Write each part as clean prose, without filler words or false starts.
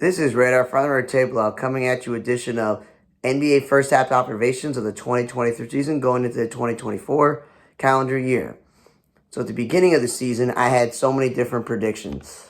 This is Radar Front Row Table coming at you edition of NBA first half observations of the 2023 season going into the 2024 calendar year. So at the beginning of the season, I had so many different predictions.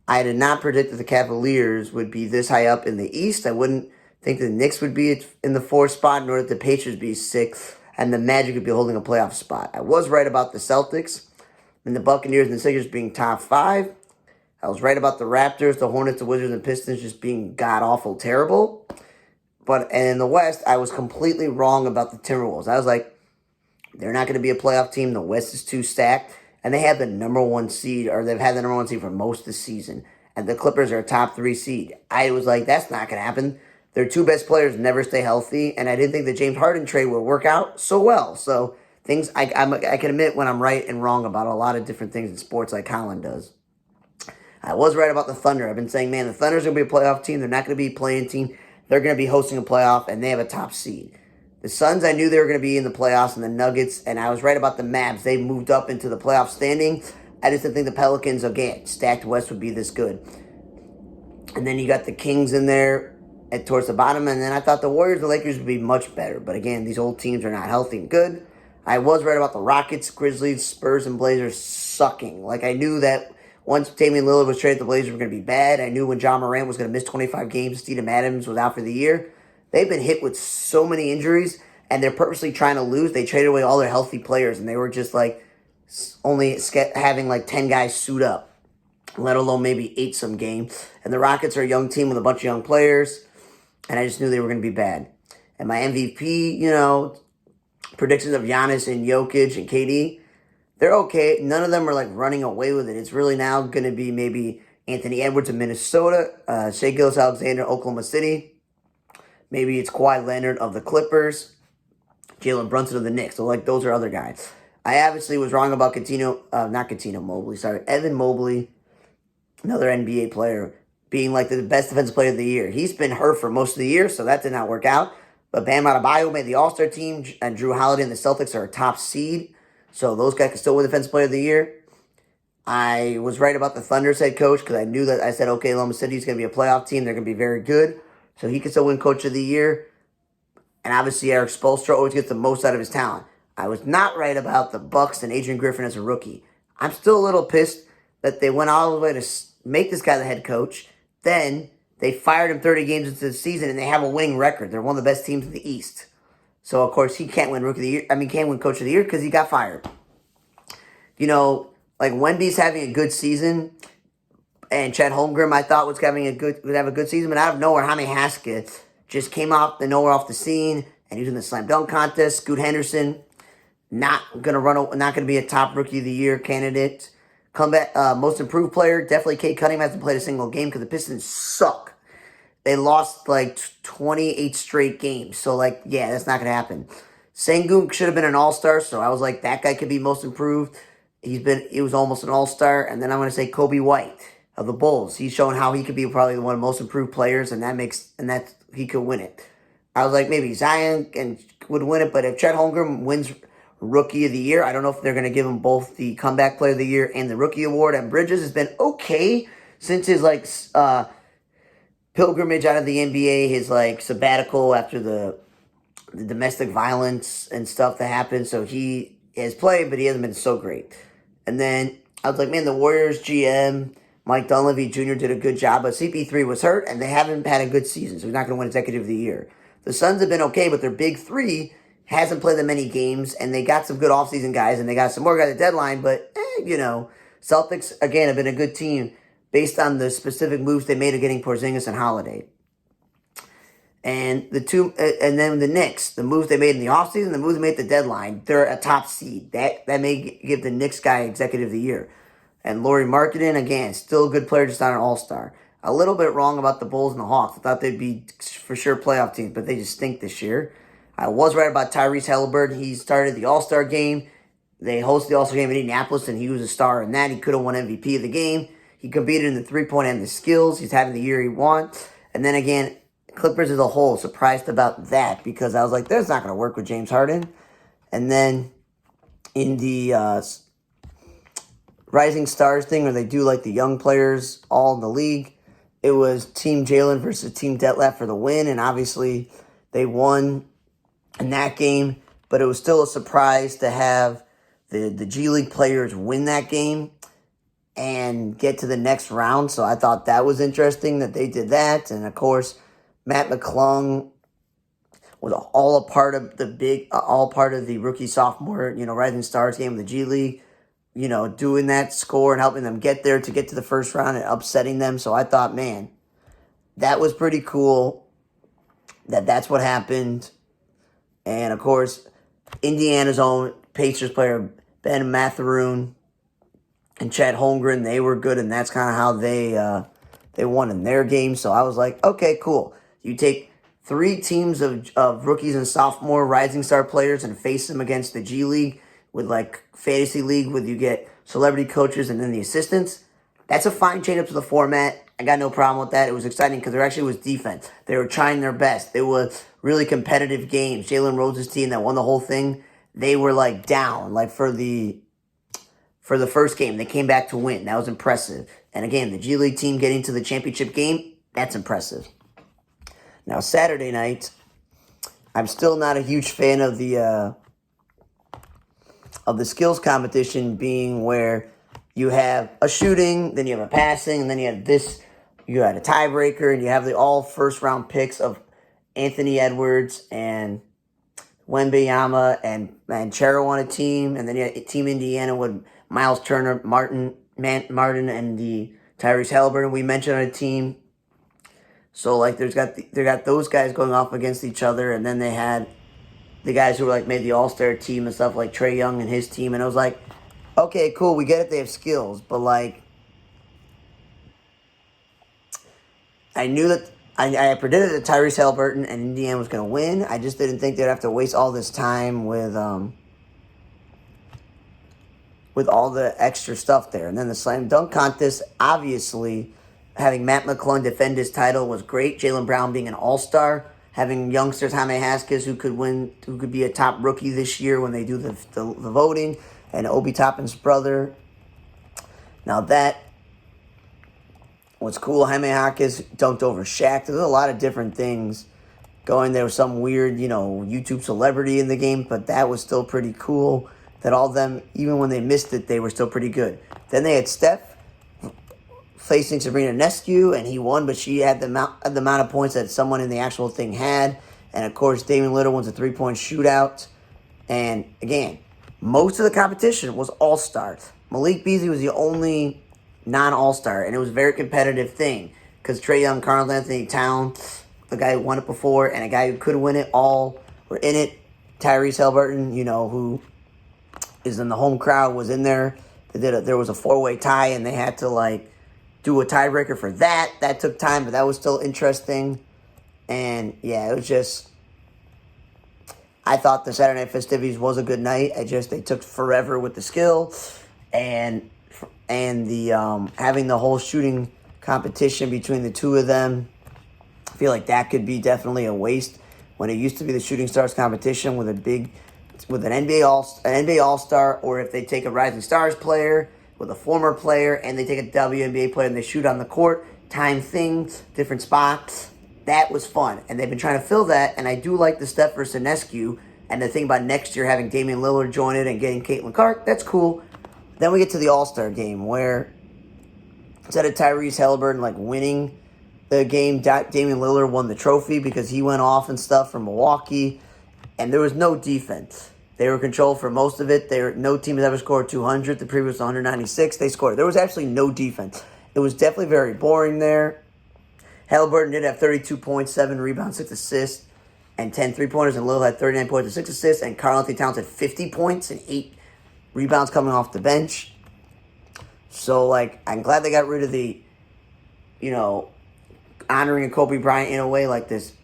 I did not predict that the Cavaliers would be this high up in the East. I wouldn't think the Knicks would be in the 4th spot, nor that the Patriots be 6th, and the Magic would be holding a playoff spot. I was right about the Celtics and the Buccaneers and the Sixers being top 5. I was right about the Raptors, the Hornets, the Wizards, and Pistons just being god-awful terrible. And in the West, I was completely wrong about the Timberwolves. I was like, they're not going to be a playoff team. The West is too stacked. And they have the number 1 seed, or they've had the number 1 seed for most of the season. And the Clippers are a top 3 seed. I was like, that's not going to happen. Their 2 best players never stay healthy. And I didn't think the James Harden trade would work out so well. So things I can admit when I'm right and wrong about a lot of different things in sports like Colin does. I was right about the Thunder. I've been saying, man, the Thunder's going to be a playoff team. They're not going to be a play-in team. They're going to be hosting a playoff, and they have a top seed. The Suns, I knew they were going to be in the playoffs, and the Nuggets, and I was right about the Mavs. They moved up into the playoff standing. I just didn't think the Pelicans, again, stacked West would be this good. And then you got the Kings in there towards the bottom, and then I thought the Warriors and the Lakers would be much better. But again, these old teams are not healthy and good. I was right about the Rockets, Grizzlies, Spurs, and Blazers sucking. Like, I knew that once Damian Lillard was traded, the Blazers were going to be bad. I knew when John Morant was going to miss 25 games, Steven Adams was out for the year. They've been hit with so many injuries, and they're purposely trying to lose. They traded away all their healthy players, and they were just like only having like 10 guys suit up, let alone maybe 8 some game. And the Rockets are a young team with a bunch of young players, and I just knew they were going to be bad. And my MVP, predictions of Giannis and Jokic and KD, they're okay. None of them are like running away with it. It's really now going to be maybe Anthony Edwards of Minnesota, Shai Gilgeous-Alexander, Oklahoma City. Maybe it's Kawhi Leonard of the Clippers, Jalen Brunson of the Knicks. So like those are other guys. I obviously was wrong about Evan Mobley, another NBA player, being like the best defensive player of the year. He's been hurt for most of the year, so that did not work out. But Bam Adebayo made the All-Star team, and Drew Holiday and the Celtics are a top seed. So those guys can still win Defensive Player of the Year. I was right about the Thunder's head coach because I knew that I said, okay, Oklahoma City's going to be a playoff team. They're going to be very good. So he can still win Coach of the Year. And obviously Eric Spoelstra always gets the most out of his talent. I was not right about the Bucks and Adrian Griffin as a rookie. I'm still a little pissed that they went all the way to make this guy the head coach. Then they fired him 30 games into the season, and they have a winning record. They're one of the best teams in the East. So, of course, he can't win can't win Coach of the Year because he got fired. Like Wemby's having a good season, and Chet Holmgren, I thought, would have a good season, but out of nowhere, Jaime Haskett just came off the scene, and he was in the slam dunk contest. Scoot Henderson, not gonna be a top Rookie of the Year candidate. Comeback, most improved player, definitely Cade Cunningham hasn't played a single game because the Pistons suck. They lost like 28 straight games. So, that's not going to happen. Sengun should have been an all-star, so I was like, that guy could be most improved. He was almost an all-star. And then I'm going to say Kobe White of the Bulls. He's shown how he could be probably one of the most improved players, and that he could win it. I was like, maybe Zion would win it, but if Chet Holmgren wins Rookie of the Year, I don't know if they're going to give him both the Comeback Player of the Year and the Rookie Award. And Bridges has been okay since his pilgrimage out of the NBA, his sabbatical after the domestic violence and stuff that happened. So he has played, but he hasn't been so great. And then I was like, man, the Warriors GM, Mike Dunleavy Jr. did a good job, but CP3 was hurt, and they haven't had a good season, so he's not going to win Executive of the Year. The Suns have been okay, but their big three hasn't played that many games, and they got some good offseason guys, and they got some more guys at deadline, but, Celtics, again, have been a good team based on the specific moves they made of getting Porzingis and Holiday. And then the Knicks, the moves they made in the offseason, the moves they made at the deadline, they're a top seed. That may give the Knicks guy Executive of the Year. And Lauri Markkanen, again, still a good player, just not an all-star. A little bit wrong about the Bulls and the Hawks. I thought they'd be for sure playoff teams, but they just stink this year. I was right about Tyrese Halliburton. He started the All-Star game. They hosted the All-Star game in Indianapolis, and he was a star in that. He could have won MVP of the game. He competed in the three-point and the skills. He's having the year he wants. And then again, Clippers as a whole, surprised about that because I was like, that's not going to work with James Harden. And then in the Rising Stars thing where they do like the young players all in the league, it was Team Jalen versus Team Detlef for the win, and obviously they won in that game, but it was still a surprise to have the G League players win that game and get to the next round. So I thought that was interesting that they did that. And of course, Matt McClung was all a part of all part of the rookie sophomore, Rising Stars game of the G League, doing that score and helping them get there to get to the first round and upsetting them. So I thought, man, that was pretty cool that's what happened. And of course, Indiana's own Pacers player, Ben Mathurin, and Chad Holmgren, they were good, and that's kind of how they won in their game. So I was like, okay, cool. You take 3 teams of rookies and sophomore rising star players and face them against the G League with like fantasy league, with you get celebrity coaches and then the assistants. That's a fine change up to the format. I got no problem with that. It was exciting because there actually was defense. They were trying their best. They were really competitive games. Jalen Rhodes' team that won the whole thing, they were like down, like for the first game. They came back to win. That was impressive. And again, the G League team getting to the championship game, that's impressive. Now, Saturday night, I'm still not a huge fan of the skills competition, being where you have a shooting, then you have a passing, and then you had a tiebreaker, and you have the all first round picks of Anthony Edwards and Wembanyama and Chero on a team, and then you had Team Indiana with Miles Turner, Martin, and the Tyrese Halliburton we mentioned on a team. So like they got those guys going off against each other, and then they had the guys who were like made the All-Star team and stuff, like Trae Young and his team, and I was like, okay, cool, we get it, they have skills, but like I knew that I predicted that Tyrese Halliburton and Indiana was going to win. I just didn't think they'd have to waste all this time with all the extra stuff there. And then the slam dunk contest, obviously, having Matt McClung defend his title was great. Jaylen Brown being an all-star, having youngsters Jaime Haskins who could be a top rookie this year when they do the voting, and Obi Toppin's brother. Now that was cool. Jaime Haskins dunked over Shaq. There's a lot of different things going. There was some weird, YouTube celebrity in the game, but that was still pretty cool. That all of them, even when they missed it, they were still pretty good. Then they had Steph facing Sabrina Ionescu, and he won, but she had the amount of points that someone in the actual thing had. And of course, Damian Lillard wins a 3-point shootout. And again, most of the competition was all-star. Malik Beasley was the only non-all-star, and it was a very competitive thing because Trae Young, Karl-Anthony Towns, the guy who won it before, and a guy who could win it, all were in it. Tyrese Halliburton, who is in the home crowd, was in there. There was a 4-way tie, and they had to do a tiebreaker for that. That took time, but that was still interesting. And yeah, it was just, I thought the Saturday Night Festivities was a good night. They took forever with the skill and the having the whole shooting competition between the two of them. I feel like that could be definitely a waste when it used to be the Shooting Stars competition with an NBA All-Star, or if they take a Rising Stars player with a former player and they take a WNBA player and they shoot on the court, time things, different spots. That was fun, and they've been trying to fill that, and I do like the Steph versus Ionescu, and the thing about next year having Damian Lillard join it and getting Caitlin Clark, that's cool. Then we get to the All-Star game where instead of Tyrese Halliburton winning the game, Damian Lillard won the trophy because he went off and stuff from Milwaukee, and there was no defense. They were controlled for most of it. No team has ever scored 200. The previous was 196. They scored. There was actually no defense. It was definitely very boring there. Halliburton did have 32 points, 7 rebounds, 6 assists, and 10 3-pointers, and Lillard had 39 points and 6 assists, and Karl-Anthony Towns had 50 points and 8 rebounds coming off the bench. So, I'm glad they got rid of the, honoring a Kobe Bryant in a way like this,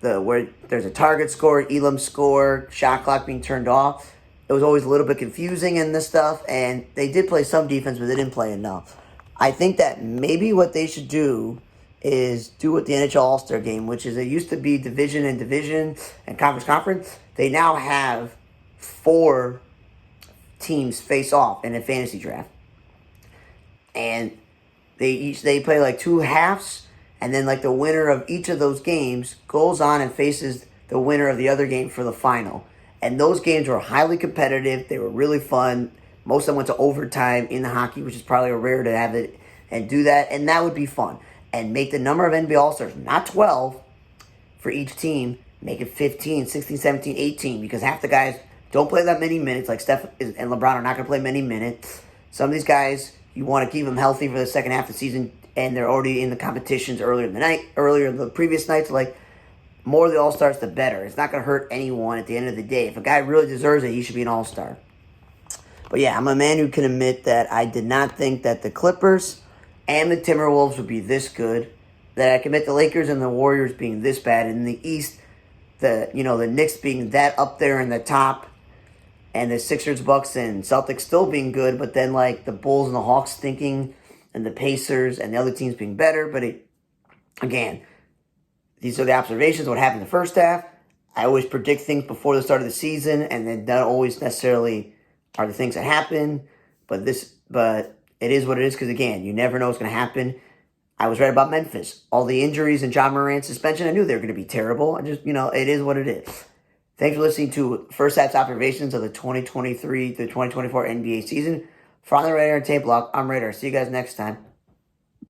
where there's a target score, Elam score, shot clock being turned off. It was always a little bit confusing in this stuff, and they did play some defense, but they didn't play enough. I think that maybe what they should do is do with the NHL All-Star Game, which is it used to be division and conference. They now have 4 teams face off in a fantasy draft. And They play like 2 halves, and then like the winner of each of those games goes on and faces the winner of the other game for the final. And those games were highly competitive. They were really fun. Most of them went to overtime in the hockey, which is probably rare to have it and do that. And that would be fun. And make the number of NBA All-Stars, not 12 for each team, make it 15, 16, 17, 18, because half the guys don't play that many minutes. Like Steph and LeBron are not going to play many minutes. Some of these guys, you want to keep them healthy for the second half of the season, and they're already in the competitions earlier in the previous nights. Like, more of the All-Stars, the better. It's not going to hurt anyone at the end of the day. If a guy really deserves it, he should be an All-Star. But yeah, I'm a man who can admit that I did not think that the Clippers and the Timberwolves would be this good. That I can admit the Lakers and the Warriors being this bad. In the East, the Knicks being that up there in the top. And the Sixers, Bucks, and Celtics still being good. But then like the Bulls and the Hawks stinking. And the Pacers and the other teams being better. But again, these are the observations of what happened in the first half. I always predict things before the start of the season, and then not always necessarily are the things that happen. But it is what it is, because again, you never know what's going to happen. I was right about Memphis. All the injuries and John Morant's suspension, I knew they were going to be terrible. It is what it is. Thanks for listening to First Half's observations of the 2023 to 2024 NBA season. For On the Radar and Tape Block, I'm Radar. See you guys next time.